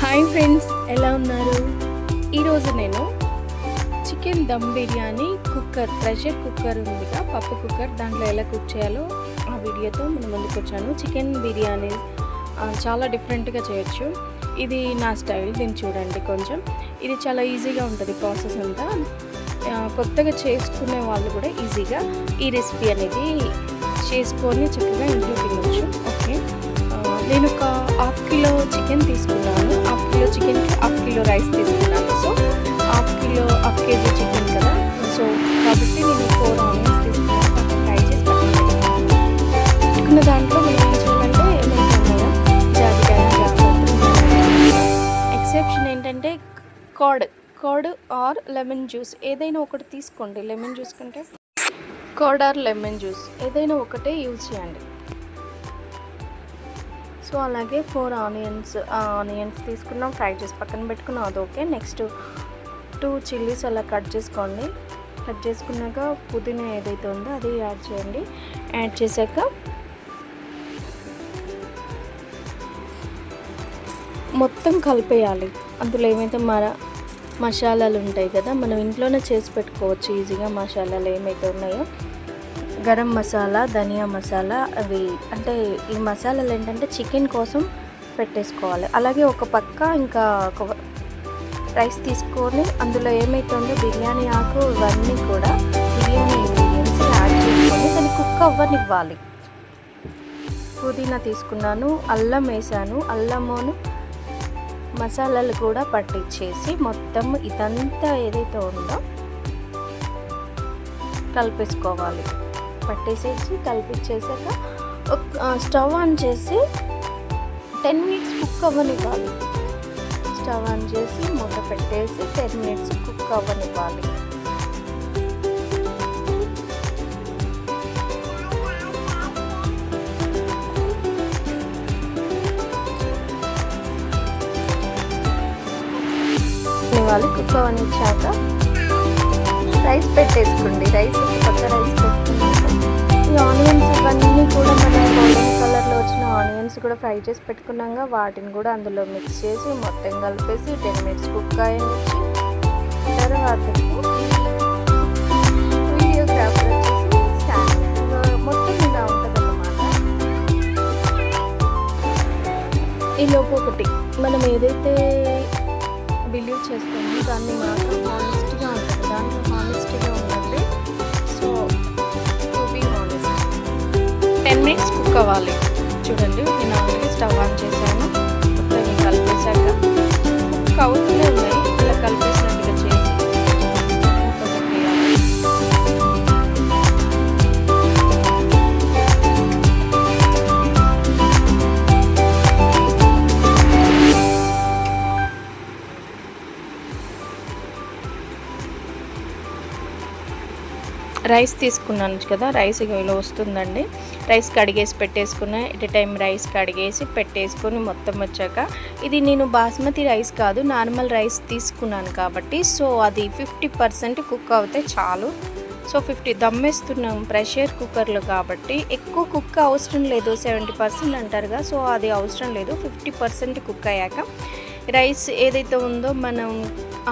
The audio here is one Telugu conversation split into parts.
హాయ్ ఫ్రెండ్స్, ఎలా ఉన్నారు? ఈరోజు నేను chicken dum biryani pressure cooker ఉందిగా, పప్పు కుక్కర్, దాంట్లో ఎలా కుక్ చేయాలో ఆ వీడియోతో మన ముందుకు వచ్చాను. చికెన్ బిర్యానీ చాలా డిఫరెంట్గా చేయొచ్చు. ఇది నా స్టైల్, దీన్ని చూడండి. కొంచెం ఇది చాలా ఈజీగా ఉంటుంది ప్రాసెస్ అంతా. కొత్తగా చేసుకునే వాళ్ళు కూడా ఈజీగా ఈ రెసిపీ అనేది చేసుకొని చక్కగా ఇంట్లో తినొచ్చు. ఓకే, నేను ఒక హాఫ్ కిలో చికెన్ తీసుకున్నాను. హాఫ్ కిలో చికెన్కి హాఫ్ కిలో రైస్ తీసుకున్నాను. సో హాఫ్ కేజీ చికెన్ కదా, సో కాబట్టి నేను 4 ఆనియన్స్ తీసుకున్నాను. ఫ్రై చేసి పెట్టుకున్న దాంట్లో మనం ఏం చేయాలంటే ఏమైతున్నాయో జాజికాయ, ఎక్సెప్షన్ ఏంటంటే కర్డ్ ఆర్ లెమన్ జ్యూస్ ఏదైనా ఒకటి తీసుకోండి. లెమన్ జ్యూస్ కంటే కర్డ్ ఆర్ లెమన్ జ్యూస్ ఏదైనా ఒకటే యూజ్ చేయండి. సో అలాగే 4 ఆనియన్స్ తీసుకున్నాం, ఫ్రై చేసి పక్కన పెట్టుకున్నాం, అది ఓకే. నెక్స్ట్ 2 చిల్లీస్ అలా కట్ చేసుకోండి. కట్ చేసుకున్నాక పుదీనా ఏదైతే ఉందో అది యాడ్ చేయండి. యాడ్ చేశాక మొత్తం కలిపేయాలి. అందులో ఏమైతే మసాలాలు ఉంటాయి కదా, మనం ఇంట్లోనే చేసి పెట్టుకోవచ్చు ఈజీగా. మసాలాలు ఏమైతే ఉన్నాయో గరం మసాలా, ధనియా మసాలా, అవి అంటే ఈ మసాలాలు ఏంటంటే చికెన్ కోసం పెట్టేసుకోవాలి. అలాగే ఒక పక్క ఇంకా ఒక రైస్ తీసుకొని అందులో ఏమైతే ఉందో బిర్యానీ ఆకు ఇవన్నీ కూడా బిర్యానీ ఇంగ్రీడియంట్స్ యాడ్ చేసుకొని దాన్ని కుక్ అవ్వనివ్వాలి. పుదీనా తీసుకున్నాను, అల్లం వేసాను, అల్లమును మసాలాలు కూడా పట్టించేసి మొత్తం ఇదంతా ఏదైతే ఉందో కలిపేసుకోవాలి. పట్టేసేసి కలిపించేసాక స్టవ్ ఆన్ చేసి 10 మినిట్స్ కుక్ అవ్వనివ్వాలి. స్టవ్ ఆన్ చేసి మూత పెట్టేసి 10 మినిట్స్ కుక్ అవ్వనివ్వాలి. కుక్ అవ్వనిచ్చాక రైస్ పెట్టేసుకోండి. రైస్ కొత్త రైస్ పెట్టుకున్నాక ఈ ఆనియన్స్ ఇవన్నీ కూడా మనం గోల్డెన్ కలర్లో వచ్చిన ఆనియన్స్ కూడా ఫ్రై చేసి పెట్టుకున్నాక వాటిని కూడా అందులో మిక్స్ చేసి మొత్తం కలిపేసి 10 మినిట్స్ కుక్ అయ్యించి తర్వాత వీడియోగ్రాఫర్ వచ్చేసి స్టాండ్ మొత్తం ఇలా ఉంటుంది అన్నమాట. ఈలోపు ఒకటి మనం ఏదైతే బిలీవ్ చేస్తామో దాన్ని మాత్రం హానెస్ట్గా ఉంటుంది. దాంట్లో హానెస్ట్గా ఉండండి. So to be honest 10 minutes cook అవ్వాలి. చూడండి, నేను ఆల్రెడీ స్టవ్ ఆన్ చేశాను. మొత్తం కలిపేశాక కుక్ అవుతూనే ఉన్నాయి. ఇలా కలిపేసినట్టుగా చేసి రైస్ తీసుకున్నాను కదా, రైస్ ఇలా వస్తుందండి. రైస్ కడిగేసి పెట్టేసుకున్న ఎట్ ఎ టైం రైస్ కడిగేసి పెట్టేసుకొని మొత్తం వచ్చాక, ఇది నేను బాస్మతి రైస్ కాదు నార్మల్ రైస్ తీసుకున్నాను కాబట్టి సో అది 50% కుక్ అవుతే చాలు. సో 50 దమ్మేస్తున్నాం ప్రెషర్ కుక్కర్లో కాబట్టి ఎక్కువ కుక్ అవసరం లేదు. 70% అంటారుగా, సో అది అవసరం లేదు. 50% కుక్ అయ్యాక రైస్ ఏదైతే ఉందో మనం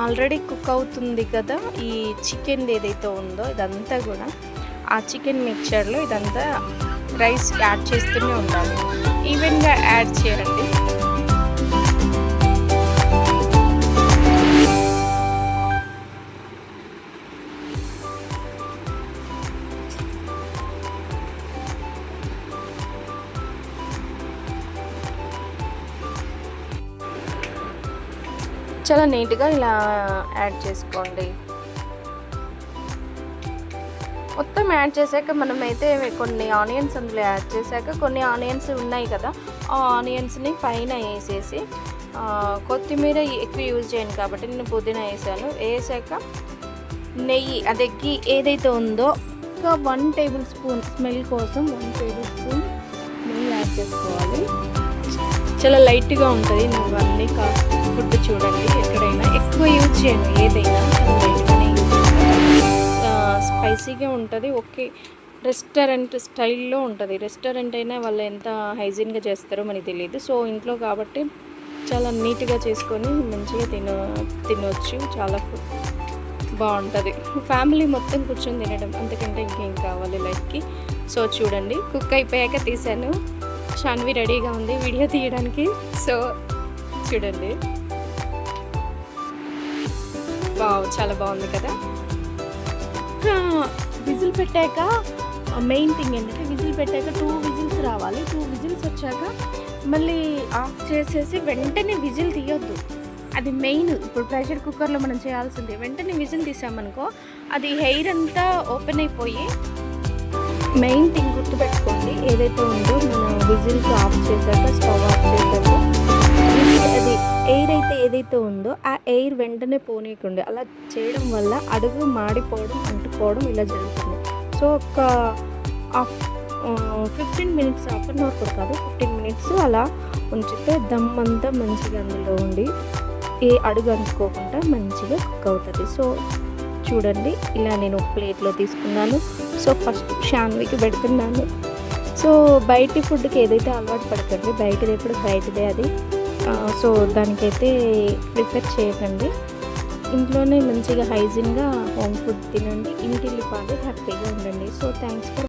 ఆల్రెడీ కుక్ అవుతుంది కదా, ఈ చికెన్ ఏదైతే ఉందో ఇదంతా కూడా ఆ చికెన్ మిక్చర్లో ఇదంతా రైస్ యాడ్ చేస్తూనే ఉండాలి. ఈవెన్గా యాడ్ చేయండి. చాలా నీట్గా ఇలా యాడ్ చేసుకోండి. మొత్తం యాడ్ చేశాక మనమైతే కొన్ని ఆనియన్స్ అందులో యాడ్ చేశాక, కొన్ని ఆనియన్స్ ఉన్నాయి కదా, ఆ ఆనియన్స్ని పైన వేసేసి, కొత్తిమీర ఎక్కువ యూజ్ చేయను కాబట్టి నేను పుదీనా వేసాను. వేసాక నెయ్యి, అదే గీ ఏదైతే ఉందో ఒక 1 టేబుల్ స్పూన్ స్మెల్ కోసం 1 టేబుల్ స్పూన్ నెయ్యి యాడ్ చేసుకోవాలి. చాలా లైట్గా ఉంటుంది. నువ్వు అన్నీ ఫుడ్ చూడండి, ఎక్కడైనా ఎక్కువ యూజ్ చేయను, ఏదైనా చాలా లైట్గానే యూజ్ చేయాలి. స్పైసీగా ఉంటుంది. ఓకే, రెస్టారెంట్ స్టైల్లో ఉంటుంది. రెస్టారెంట్ అయినా వాళ్ళు ఎంత హైజీన్గా చేస్తారో మనకి తెలియదు. సో ఇంట్లో కాబట్టి చాలా నీట్గా చేసుకొని మంచిగా తినొచ్చు. చాలా బాగుంటుంది. ఫ్యామిలీ మొత్తం కూర్చొని తినడం, అంతకంటే ఇంకేం కావాలి లైఫ్కి. సో చూడండి, కుక్ అయిపోయాక తీసాను. షాన్వి రెడీగా ఉంది వీడియో తీయడానికి. సో చూడండి, చాలా బాగుంది కదా. విజిల్ పెట్టాక మెయిన్ థింగ్ ఏంటంటే, విజిల్ పెట్టాక 2 విజిల్స్ రావాలి. 2 విజిల్స్ వచ్చాక మళ్ళీ ఆఫ్ చేసేసి వెంటనే విజిల్ తీయొద్దు. అది మెయిన్. ఇప్పుడు ప్రెషర్ కుక్కర్లో మనం చేయాల్సింది. వెంటనే విజిల్ తీసామనుకో అది హెయిర్ అంతా ఓపెన్ అయిపోయి, మెయిన్ థింగ్ గుర్తుపెట్టుకోండి, ఏదైతే ఉందో మనం విజిల్స్ ఆఫ్ చేశాక, స్టవ్ ఆఫ్ చేశాక అది ఎయిర్ అయితే ఏదైతే ఉందో ఆ ఎయిర్ వెంటనే పోనీయకండి. అలా చేయడం వల్ల అడుగు మాడిపోవడం, అంటుకోవడం ఇలా జరుగుతుంది. సో ఒక 15 మినిట్స్, హాఫ్ అన్ అవర్ కూడా కాదు, 15 మినిట్స్ అలా ఉంచితే దమ్ అంతా మంచిగా అందులో ఉండి ఏ అడుగు అంటుకోకుండా మంచిగా కుక్ అవుతుంది. సో చూడండి, ఇలా నేను ప్లేట్లో తీసుకున్నాను. సో ఫస్ట్ షాన్వికి పెడుతున్నాను. సో బయటి ఫుడ్కి ఏదైతే అలవాటు పడకండి, బయటది ఎప్పుడు బయటదే అది. సో దానికైతే ప్రిఫర్ చేయకండి. ఇంట్లోనే మంచిగా హైజీన్గా హోమ్ ఫుడ్ తినండి. ఇంటిల్లి పాది హ్యాపీగా ఉండండి. So thanks for